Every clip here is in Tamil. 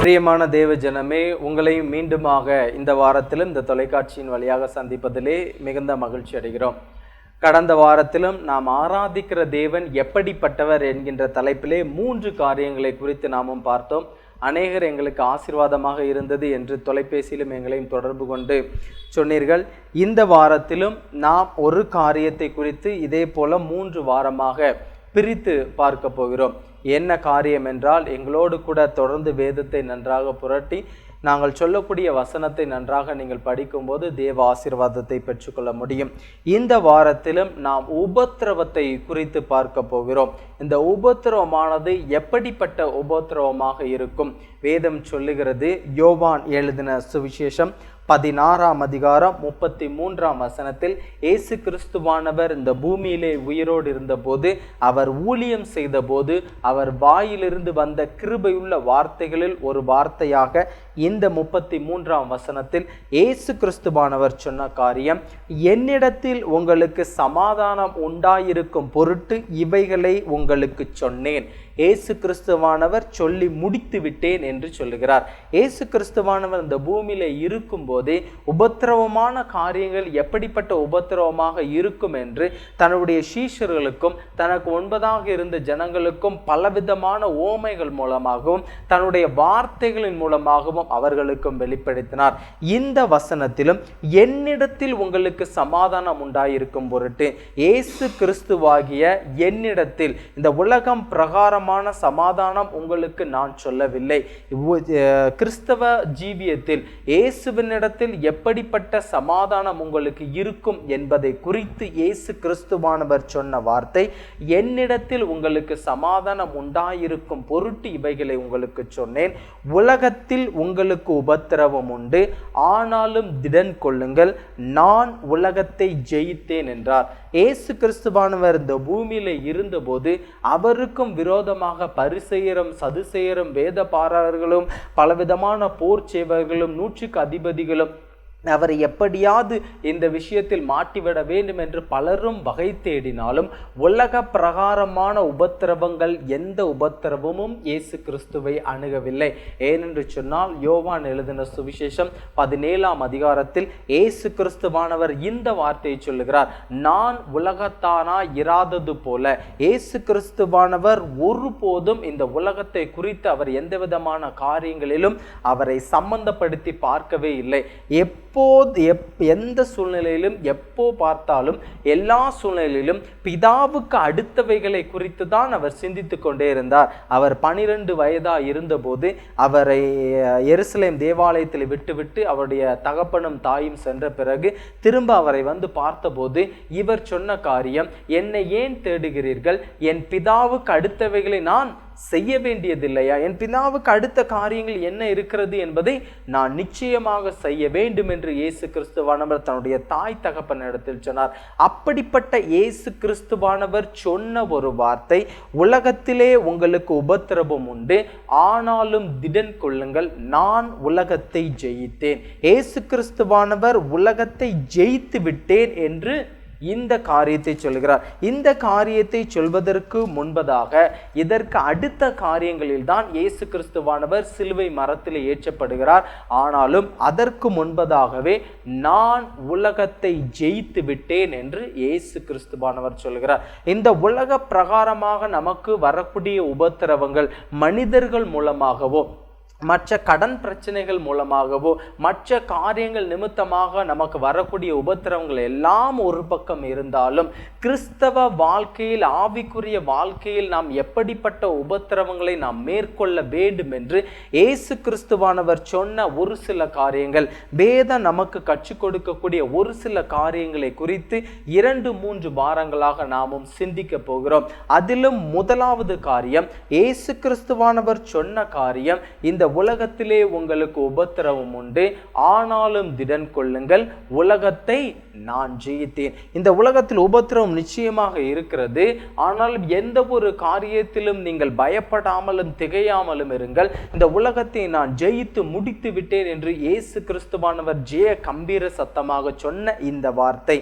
பிரியமான தேவ ஜனமே, உங்களையும் மீண்டுமாக இந்த வாரத்திலும் இந்த தொலைக்காட்சியின் வழியாக சந்திப்பதிலே மிகுந்த மகிழ்ச்சி அடைகிறோம். கடந்த வாரத்திலும் நாம் ஆராதிக்கிற தேவன் எப்படிப்பட்டவர் என்கின்ற தலைப்பிலே 3 காரியங்களை குறித்து நாமும் பார்த்தோம். அநேகர் எங்களுக்கு ஆசீர்வாதமாக இருந்தது என்று தொலைபேசியிலும் எங்களையும் தொடர்பு கொண்டு சொன்னீர்கள். இந்த வாரத்திலும் நாம் ஒரு காரியத்தை குறித்து இதே போல 3 வாரமாக பிரித்து பார்க்க போகிறோம். என்ன காரியம் என்றால், எங்களோடு கூட தொடர்ந்து வேதத்தை நன்றாக புரட்டி நாங்கள் சொல்லக்கூடிய வசனத்தை நன்றாக நீங்கள் படிக்கும்போது தேவ ஆசீர்வாதத்தை பெற்றுக்கொள்ள முடியும். இந்த வாரத்திலும் நாம் உபத்திரவத்தை குறித்து பார்க்க போகிறோம். இந்த உபத்திரவமானது எப்படிப்பட்ட உபத்திரவமாக இருக்கும்? வேதம் சொல்லுகிறது, யோவான் எழுதின சுவிசேஷம் 16ஆம் அதிகாரம் 33ஆம் வசனத்தில், இயேசு கிறிஸ்துவானவர் இந்த பூமியிலே உயிரோடு இருந்தபோது, அவர் ஊழியம் செய்த போது, அவர் வாயிலிருந்து வந்த கிருபையுள்ள வார்த்தைகளில் ஒரு வார்த்தையாக இந்த 33ஆம் வசனத்தில் இயேசு கிறிஸ்துவானவர் சொன்ன காரியம், என்னிடத்தில் உங்களுக்கு சமாதானம் உண்டாயிருக்கும் பொருட்டு இவைகளை உங்களுக்கு சொன்னேன். இயேசு கிறிஸ்துவானவர் சொல்லி முடித்து விட்டேன் என்று சொல்லுகிறார். இயேசு கிறிஸ்துவானவர் இந்த பூமியில இருக்கும் போதே உபத்திரவமான காரியங்கள் எப்படிப்பட்ட உபத்திரவமாக இருக்கும் என்று தன்னுடைய சீஷர்களுக்கும் தனக்கு முன்பதாக இருந்த ஜனங்களுக்கும் பலவிதமான ஓமைகள் மூலமாகவும் தன்னுடைய வார்த்தைகளின் மூலமாகவும் அவர்களுக்கும் வெளிப்படுத்தினார். இந்த வசனத்திலும் என்னிடத்தில் உங்களுக்கு சமாதானம் உண்டாயிருக்கும் பொருட்டு, இயேசு கிறிஸ்துவாகிய என்னிடத்தில், இந்த உலகம் பிரகாரம் சமாதானம் உங்களுக்கு நான் சொல்லவில்லை. கிறிஸ்தவ ஜீவியத்தில் இயேசுவினிடத்தில் எப்படிப்பட்ட சமாதானம் உங்களுக்கு இருக்கும் என்பதை குறித்து இயேசு கிறிஸ்துவானவர் சொன்ன வார்த்தை, என்னிடத்தில் உங்களுக்கு சமாதானம் உண்டாயிருக்கும் பொருட்டு இவைகளை உங்களுக்கு சொன்னேன். உலகத்தில் உங்களுக்கு உபத்திரவம் உண்டு, ஆனாலும் திடன் கொள்ளுங்கள், நான் உலகத்தை ஜெயித்தேன் என்றார். இயேசு கிறிஸ்துவானவர் இந்த பூமியில இருந்தபோது அவருக்கும் விரோதமாக பரிசேயரும் சதுசேயரும் வேத பாரகர்களும் பலவிதமான போர் சேவகர்களும் 100க்கு அதிபதிகளும் அவரை எப்படியாவது இந்த விஷயத்தில் மாட்டிவிட வேண்டும் என்று பலரும் வகை தேடினாலும் உலக பிரகாரமான உபத்திரவங்கள் எந்த உபத்திரவமும் இயேசு கிறிஸ்துவை அணுகவில்லை. ஏனென்று சொன்னால், யோவான் எழுதின சுவிசேஷம் 17ஆம் அதிகாரத்தில் இயேசு கிறிஸ்துவானவர் இந்த வார்த்தையை சொல்லுகிறார், நான் உலகத்தானாய் இராதது போல. இயேசு கிறிஸ்துவானவர் ஒருபோதும் இந்த உலகத்தை குறித்து அவர் எந்த விதமான காரியங்களிலும் அவரை சம்பந்தப்படுத்தி பார்க்கவே இல்லை. எந்த சூழ்நிலையிலும் எப்போ பார்த்தாலும் எல்லா சூழ்நிலையிலும் பிதாவுக்கு அடுத்தவைகளை குறித்து தான் அவர் சிந்தித்து கொண்டே இருந்தார். அவர் 12 வயதா இருந்தபோது அவரை எருசலேம் தேவாலயத்தில் விட்டுவிட்டு அவருடைய தகப்பனும் தாயும் சென்ற பிறகு திரும்ப அவரை வந்து பார்த்தபோது இவர் சொன்ன காரியம், என்னை ஏன் தேடுகிறீர்கள்? என் பிதாவுக்கு அடுத்தவைகளை நான் செய்ய வேண்டியதில்லையா? என் பிதாவுக்கு அடுத்த காரியங்கள் என்ன இருக்கிறது என்பதை நான் நிச்சயமாக செய்ய வேண்டும் என்று இயேசு கிறிஸ்துவானவர் தன்னுடைய தாய் தகப்பனிடத்தில் சொன்னார். அப்படிப்பட்ட இயேசு கிறிஸ்துவானவர் சொன்ன ஒரு வார்த்தை, உலகத்திலே உங்களுக்கு உபத்திரவம் உண்டு, ஆனாலும் திடன் கொள்ளுங்கள், நான் உலகத்தை ஜெயித்தேன். இயேசு கிறிஸ்துவானவர் உலகத்தை ஜெயித்து விட்டேன் என்று இந்த காரியத்தை சொல்கிறார். இந்த காரியத்தை சொல்வதற்கு முன்பதாக இதற்கு அடுத்த காரியங்களில் தான் இயேசு கிறிஸ்துவானவர் சிலுவை மரத்தில் ஏற்றப்படுகிறார். ஆனாலும் அதற்கு முன்பதாகவே நான் உலகத்தை ஜெயித்து விட்டேன் என்று இயேசு கிறிஸ்துவானவர் சொல்கிறார். இந்த உலக பிரகாரமாக நமக்கு வரக்கூடிய உபத்திரவங்கள் மனிதர்கள் மூலமாகவோ, மற்ற கடன் பிரச்சனைகள் மூலமாகவோ, மற்ற காரியங்கள் நிமித்தமாக நமக்கு வரக்கூடிய உபத்திரவங்கள் எல்லாம் ஒரு பக்கம் இருந்தாலும், கிறிஸ்தவ வாழ்க்கையில், ஆவிக்குரிய வாழ்க்கையில் நாம் எப்படிப்பட்ட உபத்திரவங்களை நாம் மேற்கொள்ள வேண்டும் என்று இயேசு கிறிஸ்துவானவர் சொன்ன ஒரு சில காரியங்கள், வேதம் நமக்கு கற்றுக் கொடுக்கக்கூடிய ஒரு சில காரியங்களை குறித்து 2-3 வாரங்களாக நாமும் சிந்திக்க போகிறோம். அதிலும் முதலாவது காரியம், இயேசு கிறிஸ்துவானவர் சொன்ன காரியம், இந்த உலகத்திலே உங்களுக்கு உபத்திரவம் உண்டு, ஆனாலும் திடன் கொள்ளுங்கள், உலகத்தை நான் ஜெயித்தேன். இந்த உலகத்தில் உபத்திரவம் நிச்சயமாக இருக்கிறது. ஆனாலும் எந்த ஒரு காரியத்திலும் நீங்கள் பயப்படாமலும் திகையாமலும் இருங்கள். இந்த உலகத்தை நான் ஜெயித்து முடித்து விட்டேன் என்று இயேசு கிறிஸ்துவானவர் ஜெய கம்பீர சத்தமாக சொன்ன இந்த வார்த்தை,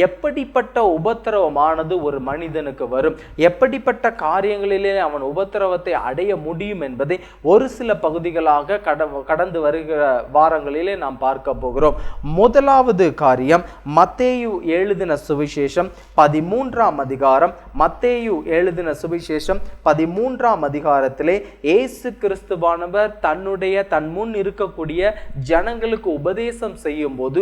எப்படிப்பட்ட உபத்திரவமானது ஒரு மனிதனுக்கு வரும், எப்படிப்பட்ட காரியங்களிலே அவன் உபத்திரவத்தை அடைய முடியும் என்பதை ஒரு சில பகுதிகள் காரியங்களாக கடந்து வருகிற வாரங்களிலே நாம் பார்க்க போகிறோம். முதலாவது காரியம் மத்தேயு எழுதின சுவிசேஷம் 13ஆம் அதிகாரம். மத்தேயு எழுதின சுவிசேஷம் 13ஆம் அதிகாரத்திலே இயேசு கிறிஸ்துவானவர் தன் முன் இருக்கக்கூடிய ஜனங்களுக்கு உபதேசம் செய்யும் போது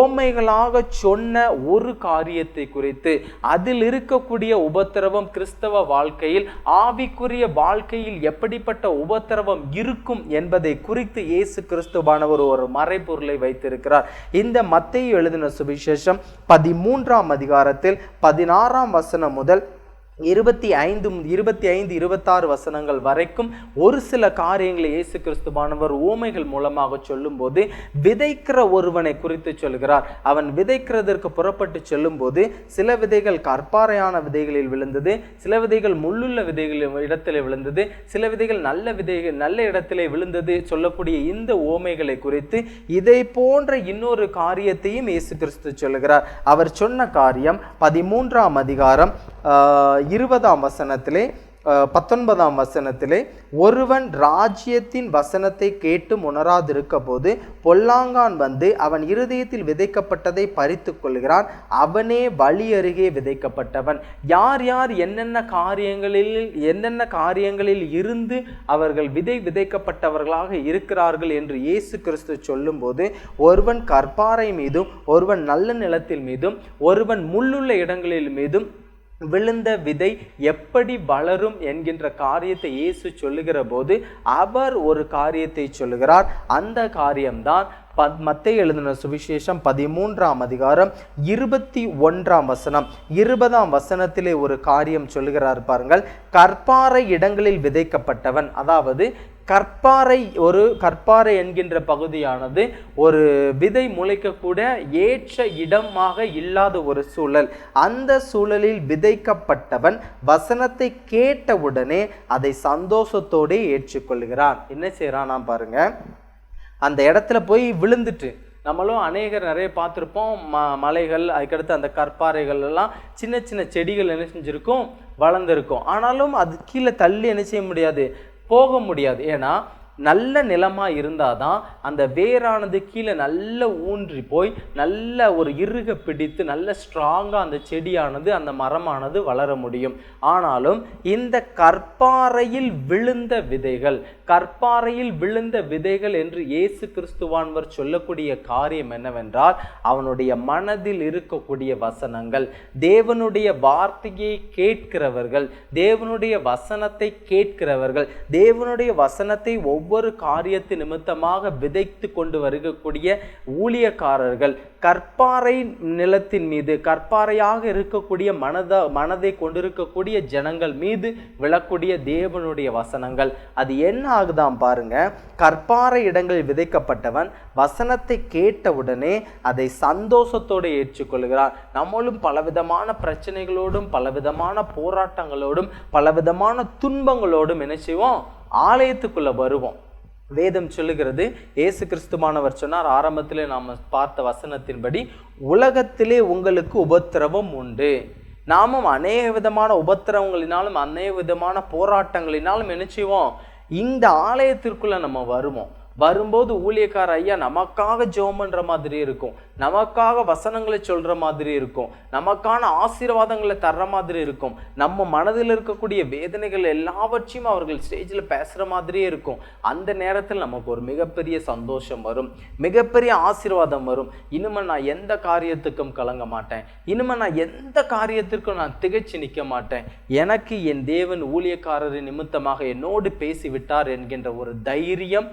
ஓமைகளாக சொன்ன ஒரு காரியத்தை குறித்து, அதில் இருக்கக்கூடிய உபத்திரவம் கிறிஸ்தவ வாழ்க்கையில், ஆவிக்குரிய வாழ்க்கையில் எப்படிப்பட்ட உபத்திரவம் இருக்கும் என்பதை குறித்து இயேசு கிறிஸ்துவானவர் ஒரு மறைபொருளை வைத்திருக்கிறார். இந்த மத்தேயு எழுதின சுவிசேஷம் 13ஆம் அதிகாரத்தில் 16ஆம் வசனம் முதல் 25, 26 வசனங்கள் வரைக்கும் ஒரு சில காரியங்களை இயேசு கிறிஸ்துவானவர் ஊமைகள் மூலமாக சொல்லும் போது விதைக்கிற ஒருவனை குறித்து சொல்கிறார். அவன் விதைக்கிறதற்கு புறப்பட்டு செல்லும் போது சில விதைகள் கற்பாறையான விதைகளில் விழுந்தது, சில விதைகள் முள்ளுள்ள இடத்திலே விழுந்தது, சில விதைகள் நல்ல இடத்திலே விழுந்தது சொல்லக்கூடிய இந்த ஊமைகளை குறித்து இதை போன்ற இன்னொரு காரியத்தையும் இயேசு கிறிஸ்து சொல்கிறார். அவர் சொன்ன காரியம் 13ஆம் அதிகாரம் 20ஆம் வசனத்திலே 19ஆம் வசனத்திலே, ஒருவன் ராஜ்யத்தின் வசனத்தை கேட்டு உணராதிருக்க போது பொல்லாங்கான் வந்து அவன் இருதயத்தில் விதைக்கப்பட்டதை பறித்து கொள்கிறான். அவனே வழி அருகே விதைக்கப்பட்டவன். யார் யார் என்னென்ன காரியங்களில் இருந்து அவர்கள் விதைக்கப்பட்டவர்களாக இருக்கிறார்கள் என்று இயேசு கிறிஸ்து சொல்லும் போது, ஒருவன் கற்பாறை மீதும், ஒருவன் நல்ல நிலத்தில் மீதும், ஒருவன் முள்ளுள்ள இடங்களில் மீதும் விழுந்த விதை எப்படி வளரும் என்கின்ற காரியத்தை இயேசு சொல்லுகிற போது அவர் ஒரு காரியத்தை சொல்லுகிறார். அந்த காரியம்தான் மத்தேயு எழுதின சுவிசேஷம் 13ஆம் அதிகாரம் 21ஆம் வசனம். 20ஆம் வசனத்திலே ஒரு காரியம் சொல்லுகிறார் பாருங்கள். கற்பாறை இடங்களில் விதைக்கப்பட்டவன், அதாவது கற்பாறை என்கின்ற பகுதியானது ஒரு விதை முளைக்கக்கூட ஏற்ற இடமாக இல்லாத ஒரு சூழல். அந்த சூழலில் விதைக்கப்பட்டவன் வசனத்தை கேட்டவுடனே அதை சந்தோஷத்தோடு ஏற்றுக்கொள்கிறான். என்ன செய்யறான் பாருங்க, அந்த இடத்துல போய் விழுந்துட்டு, நம்மளும் நிறைய பார்த்துருப்போம், மலைகள், அதுக்கடுத்து அந்த கற்பாறைகள் எல்லாம் சின்ன சின்ன செடிகள் என்ன செஞ்சிருக்கும், வளர்ந்துருக்கும். ஆனாலும் அது கீழே தள்ளி என்ன செய்ய முடியாது, போக முடியாது. ஏன்னா நல்ல நிலமா இருந்தாதான் அந்த வேரானது கீழே நல்ல ஊன்றி போய் நல்ல ஒரு இறுக பிடித்து நல்ல ஸ்ட்ராங்கா அந்த செடியானது, அந்த மரமானது வளர முடியும். ஆனாலும் இந்த கற்பாறையில் விழுந்த விதைகள் என்று இயேசு கிறிஸ்துவானவர் சொல்லக்கூடிய காரியம் என்னவென்றால், அவனுடைய மனதில் இருக்கக்கூடிய வசனங்கள், தேவனுடைய வார்த்தையை கேட்கிறவர்கள், தேவனுடைய வசனத்தை கேட்கிறவர்கள், தேவனுடைய வசனத்தை ஒவ்வொரு காரியத்து நிமித்தமாக விதைத்து கொண்டு வருகக்கூடிய ஊழியக்காரர்கள், கற்பாறை நிலத்தின் மீது, கற்பாறையாக இருக்கக்கூடிய மனதை கொண்டிருக்கக்கூடிய ஜனங்கள் மீது விழக்கூடிய தேவனுடைய வசனங்கள். அது என்ன ஆகுதாம் பாருங்க, கற்பாறை இடங்களில் விதைக்கப்பட்டவன் வசனத்தை கேட்டவுடனே அதை சந்தோஷத்தோடு ஏற்றுக்கொள்கிறான். நம்மளும் பலவிதமான பிரச்சனைகளோடும், பலவிதமான போராட்டங்களோடும், பலவிதமான துன்பங்களோடும் என்ன செய்வோம், ஆலயத்துக்குள்ள வருவோம். வேதம் சொல்லுகிறது, இயேசு கிறிஸ்துவானவர் சொன்னார் ஆரம்பத்திலே நாம் பார்த்த வசனத்தின்படி, உலகத்திலே உங்களுக்கு உபத்திரவம் உண்டு. நாமும் அநேக விதமான உபத்திரவங்களினாலும் அநேக விதமான போராட்டங்களினாலும் என்ன செய்வோம், இந்த ஆலயத்திற்குள்ள நம்ம வரும்போது ஊழியக்கார ஐயா நமக்காக ஜெபம் பண்ற மாதிரி இருக்கும், நமக்காக வசனங்களை சொல்ற மாதிரி இருக்கும், நமக்கான ஆசீர்வாதங்களை தர்ற மாதிரி இருக்கும், நம்ம மனதில் இருக்கக்கூடிய வேதனைகள் எல்லாவற்றையும் அவர்கள் ஸ்டேஜில் பேசுற மாதிரியே இருக்கும். அந்த நேரத்தில் நமக்கு ஒரு மிகப்பெரிய சந்தோஷம் வரும், மிகப்பெரிய ஆசீர்வாதம் வரும். இனிமே நான் எந்த காரியத்துக்கும் கலங்க மாட்டேன், இனிமே நான் எந்த காரியத்திற்கும் நான் திகைச்சு நிற்க மாட்டேன், எனக்கு என் தேவன் ஊழியக்காரரின் நிமித்தமாக என்னோடு பேசிவிட்டார் என்கின்ற ஒரு தைரியம்,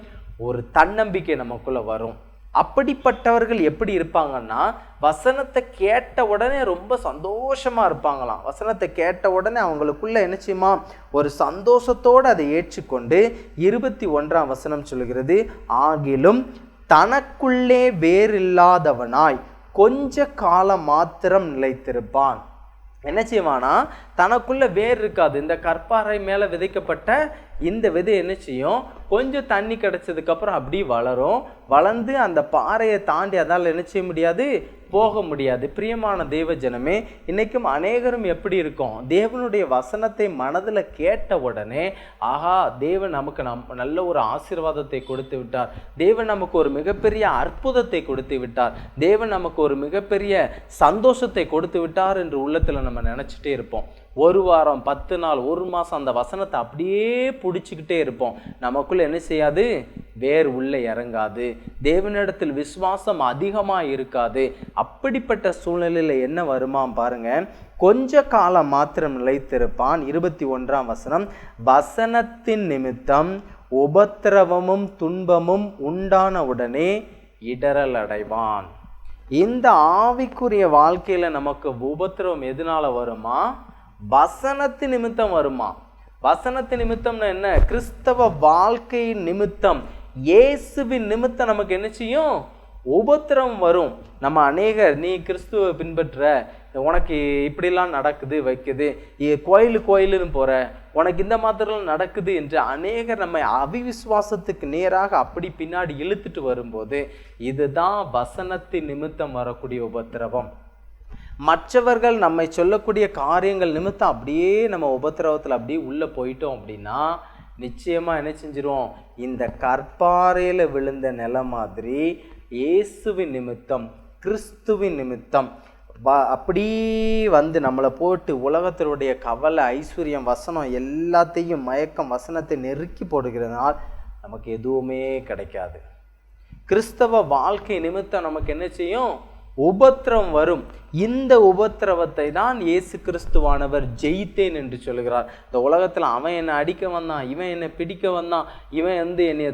ஒரு தன்னம்பிக்கை நமக்குள்ள வரும். அப்படிப்பட்டவர்கள் எப்படி இருப்பாங்கன்னா, வசனத்தை கேட்ட உடனே ரொம்ப சந்தோஷமா இருப்பாங்களாம். வசனத்தை கேட்ட உடனே அவங்களுக்குள்ள என்ன செய்யுமா, ஒரு சந்தோஷத்தோடு அதை ஏற்றுக்கொண்டு 21ஆம் வசனம் சொல்கிறது, ஆகிலும் தனக்குள்ளே வேறில்லாதவனாய் கொஞ்ச காலம் மாத்திரம் நிலைத்திருப்பான். என்ன செய்வானா, தனக்குள்ள வேர் இருக்காது. இந்த கற்பாறை மேலே விதைக்கப்பட்ட இந்த விதை என்ன செய்யும், கொஞ்சம் தண்ணி கிடைச்சதுக்கு அப்புறம் அப்படி வளரும். வளர்ந்து அந்த பாறையை தாண்டி அதால் என்ன செய்ய முடியாது, போக முடியாது. பிரியமான தேவ ஜனமே, இன்னைக்கும் அநேகரும் எப்படி இருக்கும், தேவனுடைய வசனத்தை மனதில் கேட்ட உடனே ஆஹா தேவன் நமக்கு நல்ல ஒரு ஆசீர்வாதத்தை கொடுத்து விட்டார், தேவன் நமக்கு ஒரு மிகப்பெரிய அற்புதத்தை கொடுத்து விட்டார், தேவன் நமக்கு ஒரு மிகப்பெரிய சந்தோஷத்தை கொடுத்து விட்டார் என்று உள்ளத்தில் நம்ம நினச்சிட்டே இருப்போம். ஒரு வாரம் 10 நாள் 1 மாதம் அந்த வசனத்தை அப்படியே பிடிச்சிக்கிட்டே இருப்போம். நமக்குள்ள என்ன செய்யாது, வேர் உள்ளே இறங்காது, தேவனிடத்தில் விசுவாசம் அதிகமாக இருக்காது. அப்படிப்பட்ட சூழ்நிலையில் என்ன வருமாம் பாருங்க, கொஞ்ச காலம் மாத்திரம் நிலைத்திருப்பான். 21ஆம் வசனம், வசனத்தின் நிமித்தம் உபத்திரவமும் துன்பமும் உண்டான உடனே இடரல் அடைவான். இந்த ஆவிக்குரிய வாழ்க்கையில நமக்கு உபத்திரவம் எதனால வருமா, வசனத்து நிமித்தம் வருமா. வசனத்து நிமித்தம்னா என்ன, கிறிஸ்தவ வாழ்க்கையின் நிமித்தம், இயேசுவின் நிமித்தம் நமக்கு என்ன செய்யும், உபத்திரவம் வரும். நம்ம அநேகர் நீ கிறிஸ்துவை பின்பற்ற, உனக்கு இப்படிலாம் நடக்குது வைக்குது, கோயிலுன்னு போற, உனக்கு இந்த மாதிரிலாம் நடக்குது என்று அநேகர் நம்ம அவிவிசுவாசத்துக்கு நேராக அப்படி பின்னாடி இழுத்துட்டு வரும்போது இதுதான் வசனத்தின் நிமித்தம் வரக்கூடிய உபத்திரவம். மற்றவர்கள் நம்மை சொல்லக்கூடிய காரியங்கள் நிமித்தம் அப்படியே நம்ம உபத்திரவத்தில் அப்படியே உள்ளே போயிட்டோம் அப்படின்னா நிச்சயமாக என்ன செஞ்சிருவோம், இந்த கற்பாறையில் விழுந்த நிலை மாதிரி இயேசுவின் நிமித்தம் கிறிஸ்துவின் நிமித்தம் அப்படி வந்து நம்மளை போட்டு உலகத்தினுடைய கவலை ஐஸ்வர்யம் வசனம் எல்லாத்தையும் மயக்கம் வசனத்தை நெருக்கி போடுகிறதுனால் நமக்கு எதுவுமே கிடைக்காது. கிறிஸ்தவ வாழ்க்கை நிமித்தம் நமக்கு என்ன செய்யும், உபத்திரம் வரும். இந்த உபத்திரவத்தை தான் இயேசு கிறிஸ்துவானவர் ஜெயித்தேன் என்று சொல்கிறார். இந்த உலகத்தில் அவன் என்னை அடிக்க வந்தான், இவன் என்னை பிடிக்க வந்தான், இவன் வந்து என்னை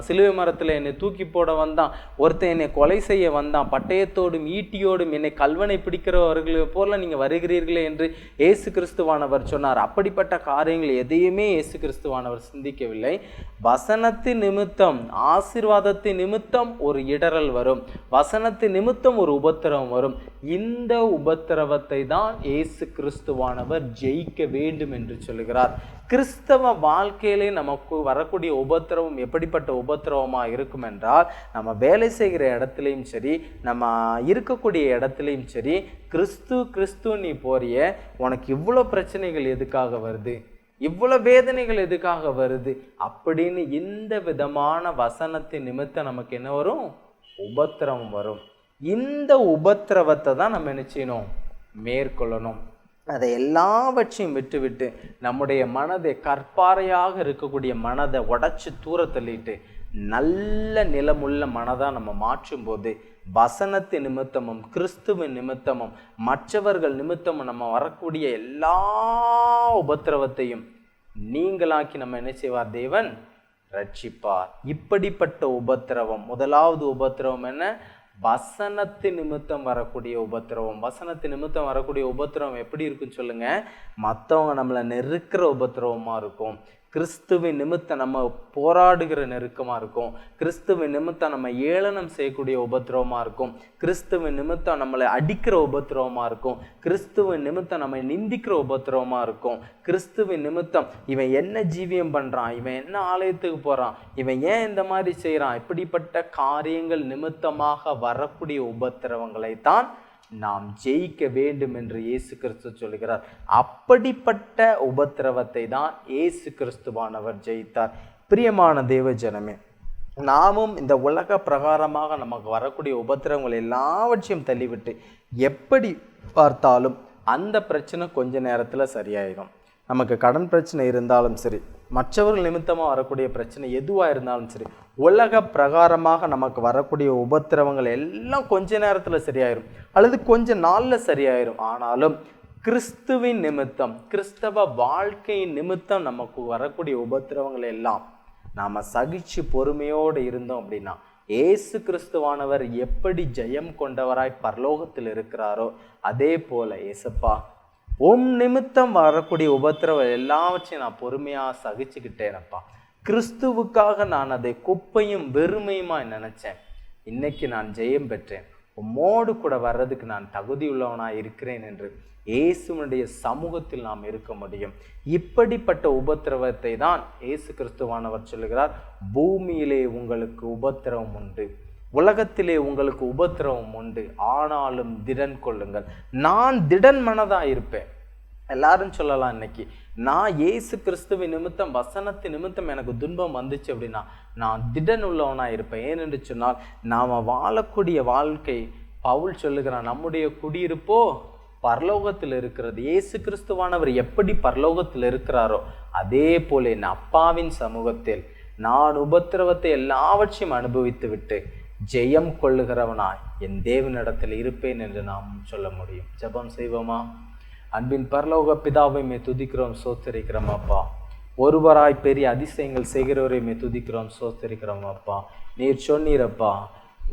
சிலுவை மரத்தில் என்னை தூக்கி போட வந்தான், ஒருத்தன் என்னை கொலை செய்ய வந்தான், பட்டயத்தோடும் ஈட்டியோடும் என்னை கல்வனை பிடிக்கிறவர்களை போல நீங்கள் வருகிறீர்களே என்று இயேசு கிறிஸ்துவானவர் சொன்னார். அப்படிப்பட்ட காரியங்கள் எதையுமே இயேசு கிறிஸ்துவானவர் சிந்திக்கவில்லை. வசனத்தின் நிமித்தம் ஆசீர்வாதத்தின் நிமித்தம் ஒரு இடரல் வரும், வசனத்தின் நிமித்தம் ஒரு உபத்திரவம் வரும். இந்த உபத்திரவத்தை தான் இயேசு கிறிஸ்துவானவர் ஜெயிக்க வேண்டும் என்று சொல்லுகிறார். கிறிஸ்தவ வாழ்க்கையிலே நமக்கு வரக்கூடிய உபத்திரவம் எப்படிப்பட்ட உபத்திரவமா இருக்கும் என்றால், நம்ம வேலை செய்கிற இடத்துலையும் சரி, நம்ம இருக்கக்கூடிய இடத்துலையும் சரி, கிறிஸ்து நீ போறிய, உனக்கு இவ்வளோ பிரச்சனைகள் எதுக்காக வருது, இவ்வளவு வேதனைகள் எதுக்காக வருது அப்படின்னு இந்த விதமான வசனத்தின் நிமித்தம் நமக்கு என்ன வரும், உபத்திரவம் வரும். இந்த உபத்திரவத்தை தான் நம்ம என்ன செய்யணும், மேற்கொள்ளணும். அதை எல்லாவற்றையும் விட்டு நம்முடைய மனதை, கற்பாறையாக இருக்கக்கூடிய மனதை உடைச்சு தூர தள்ளிட்டு நல்ல நிலமுள்ள மனதாக நம்ம மாற்றும் போது வசனத்தின் நிமித்தமும் கிறிஸ்துவின் நிமித்தமும் மற்றவர்கள் நிமித்தமும் நம்ம வரக்கூடிய எல்லா உபத்திரவத்தையும் நீங்களாக்கி நம்ம என்ன செய்வார், தேவன் ரட்சிப்பார். இப்படிப்பட்ட உபத்திரவம், முதலாவது உபத்திரவம் என்ன, வசனத்தின் நிமித்தம் வரக்கூடிய உபத்திரவம். வசனத்தின் நிமித்தம் வரக்கூடிய உபத்திரவம் எப்படி இருக்குன்னு சொல்லுங்க, மற்றவங்க நம்மளை நெருக்கிற உபத்திரவமா இருக்கும், கிறிஸ்துவின் நிமித்தம் நம்ம போராடுகிற நெருக்கமாக இருக்கும், கிறிஸ்துவின் நிமித்தம் நம்ம ஏளனம் செய்யக்கூடிய உபத்திரவமாக இருக்கும், கிறிஸ்துவின் நிமித்தம் நம்மளை அடிக்கிற உபத்திரவமாக இருக்கும், கிறிஸ்துவின் நிமித்தம் நம்ம நிந்திக்கிற உபத்திரவமாக இருக்கும், கிறிஸ்துவின் நிமித்தம் இவன் என்ன ஜீவியம் பண்ணுறான், இவன் என்ன ஆலயத்துக்கு போகிறான், இவன் ஏன் இந்த மாதிரி செய்கிறான், இப்படிப்பட்ட காரியங்கள் நிமித்தமாக வரக்கூடிய உபத்திரவங்களை தான் நாம் ஜெயிக்க வேண்டும் என்று இயேசு கிறிஸ்து சொல்கிறார். அப்படிப்பட்ட உபத்திரவத்தை தான் இயேசு கிறிஸ்துவானவர் ஜெயித்தார். பிரியமான தேவ ஜனமே, நாமும் இந்த உலக பிரகாரமாக நமக்கு வரக்கூடிய உபத்திரவங்கள் எல்லாவற்றையும் தள்ளிவிட்டு எப்படி பார்த்தாலும் அந்த பிரச்சனை கொஞ்ச நேரத்தில் சரியாயிடும். நமக்கு கடன் பிரச்சனை இருந்தாலும் சரி, மற்றவர்கள் நிமித்தமாக வரக்கூடிய பிரச்சனை எதுவாக இருந்தாலும் சரி, உலக பிரகாரமாக நமக்கு வரக்கூடிய உபத்திரவங்கள் எல்லாம் கொஞ்ச நேரத்தில் சரியாயிரும் அல்லது கொஞ்ச நாளில் சரியாயிரும். ஆனாலும் கிறிஸ்துவின் நிமித்தம், கிறிஸ்தவ வாழ்க்கையின் நிமித்தம் நமக்கு வரக்கூடிய உபத்திரவங்கள் எல்லாம் நாம் சகிச்சு பொறுமையோடு இருந்தோம் அப்படின்னா, இயேசு கிறிஸ்துவானவர் எப்படி ஜெயம் கொண்டவராய் பரலோகத்தில் இருக்கிறாரோ அதே போல, ஏசப்பா நிமித்தம் வரக்கூடிய உபத்திரவம் எல்லாவற்றையும் நான் பொறுமையாக சகிச்சுக்கிட்டேனப்பா, கிறிஸ்துவுக்காக நான் அதை குப்பையும் வெறுமையுமா நினைச்சேன், இன்னைக்கு நான் ஜெயம் பெற்றேன், உம்மோடு கூட வர்றதுக்கு நான் தகுதியுள்ளவனாக இருக்கிறேன் என்று இயேசுனுடைய சமூகத்தில் நாம் இருக்க முடியும். இப்படிப்பட்ட உபத்திரவத்தை தான் இயேசு கிறிஸ்துவானவர் சொல்லுகிறார், பூமியிலே உங்களுக்கு உபத்திரவம் உண்டு, உலகத்திலே உங்களுக்கு உபத்திரவம் உண்டு, ஆனாலும் திடன் கொள்ளுங்கள், நான் திடன் மனதா இருப்பேன். எல்லாரும் சொல்லலாம், இன்னைக்கு நான் இயேசு கிறிஸ்துவின் நிமித்தம், வசனத்தின் நிமித்தம் எனக்கு துன்பம் வந்துச்சு அப்படின்னா நான் திடன் உள்ளவனா இருப்பேன். ஏனென்று சொன்னால் நாம் வாழக்கூடிய வாழ்க்கை, பவுல் சொல்லுகிறான், நம்முடைய குடியிருப்போ பரலோகத்தில் இருக்கிறது. இயேசு கிறிஸ்துவானவர் எப்படி பரலோகத்தில் இருக்கிறாரோ அதே போல என் அப்பாவின் சமூகத்தில் நான் உபத்திரவத்தை எல்லாவற்றையும் அனுபவித்து விட்டு ஜெயம் கொள்ளுகிறவனாய் என் தேவனிடத்தில் இருப்பேன் என்று நாம் சொல்ல முடியும். ஜெபம் செய்வோமா? அன்பின் பரலோக பிதாவையுமே துதிக்கிறோம், சோத்தரிக்கிறோம் அப்பா. ஒருவராய் பெரிய அதிசயங்கள் செய்கிறவரையுமே துதிக்கிறோம், சோத்தரிக்கிறோம் அப்பா. நீர் சொன்னீரப்பா,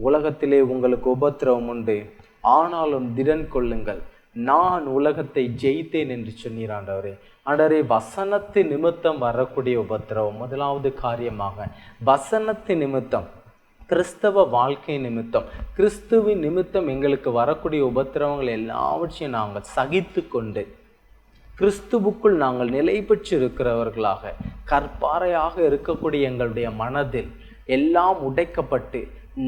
உலகத்திலே உங்களுக்கு உபத்திரவம் உண்டு, ஆனாலும் திடன் கொள்ளுங்கள், நான் உலகத்தை ஜெயித்தேன் என்று சொன்னீர் ஆண்டவரே. ஆண்டவரே, வசனத்து நிமித்தம் வரக்கூடிய உபத்திரவம் முதலாவது காரியமாக, வசனத்து நிமித்தம், கிறிஸ்தவ வாழ்க்கை நிமித்தம், கிறிஸ்துவின் நிமித்தம் எங்களுக்கு வரக்கூடிய உபத்திரவங்கள் எல்லாவற்றையும் நாங்கள் சகித்து கொண்டு கிறிஸ்துவுக்குள் நாங்கள் நிலை பெற்று இருக்கிறவர்களாக, கற்பாறையாக இருக்கக்கூடிய எங்களுடைய மனதில் எல்லாம் உடைக்கப்பட்டு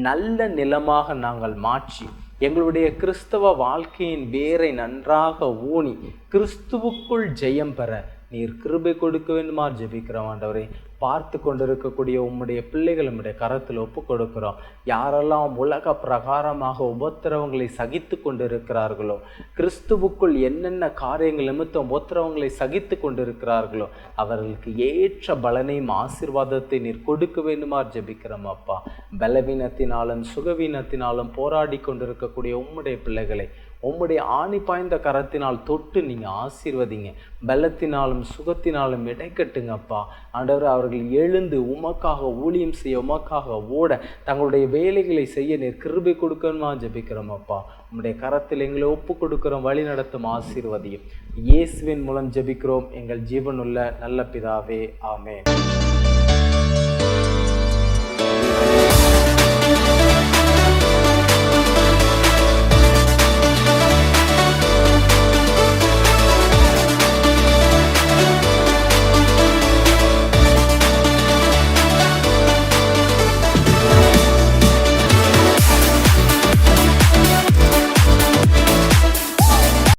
நல்ல நிலமாக நாங்கள் மாற்றி எங்களுடைய கிறிஸ்தவ வாழ்க்கையின் வேரை நன்றாக ஊனி கிறிஸ்துவுக்குள் ஜெயம் பெற நீர் கிருபை கொடுக்க வேண்டுமா ஜெபிக்கிறோம் ஆண்டவரே. பார்த்து கொண்டிருக்கக்கூடிய உம்முடைய பிள்ளைகள் உம்முடைய கரத்தில் ஒப்பு கொடுக்கிறோம். யாரெல்லாம் உலக பிரகாரமாக உபத்திரவங்களை சகித்து கொண்டிருக்கிறார்களோ, கிறிஸ்துவுக்குள் என்னென்ன காரியங்கள் நிமித்தம் உபத்திரவங்களை சகித்து கொண்டிருக்கிறார்களோ அவர்களுக்கு ஏற்ற பலனையும் ஆசீர்வாதத்தை நீர் கொடுக்க வேண்டுமா ஜெபிக்கிறோம் அப்பா. பலவீனத்தினாலும் சுகவீனத்தினாலும் போராடி கொண்டிருக்கக்கூடிய உம்முடைய பிள்ளைகளை உம்முடைய ஆணி பாய்ந்த கரத்தினால் தொட்டு நீங்கள் ஆசீர்வதிங்க. பலத்தினாலும் சுகத்தினாலும் இடைக்கட்டுங்கப்பா. ஆண்டவர், அவர்கள் எழுந்து உமக்காக ஊழியம் செய்ய, உமக்காக ஓட, தங்களுடைய வேலைகளை செய்ய நீர் கிருபை கொடுக்கணுமா ஜெபிக்கிறோம் அப்பா. உம்முடைய கரத்தில் எங்களை ஒப்பு கொடுக்கிறோம், வழி நடத்தும், ஆசீர்வதியும். இயேசுவின் மூலம் ஜெபிக்கிறோம் எங்கள் ஜீவனுள்ள நல்ல பிதாவே, ஆமென்.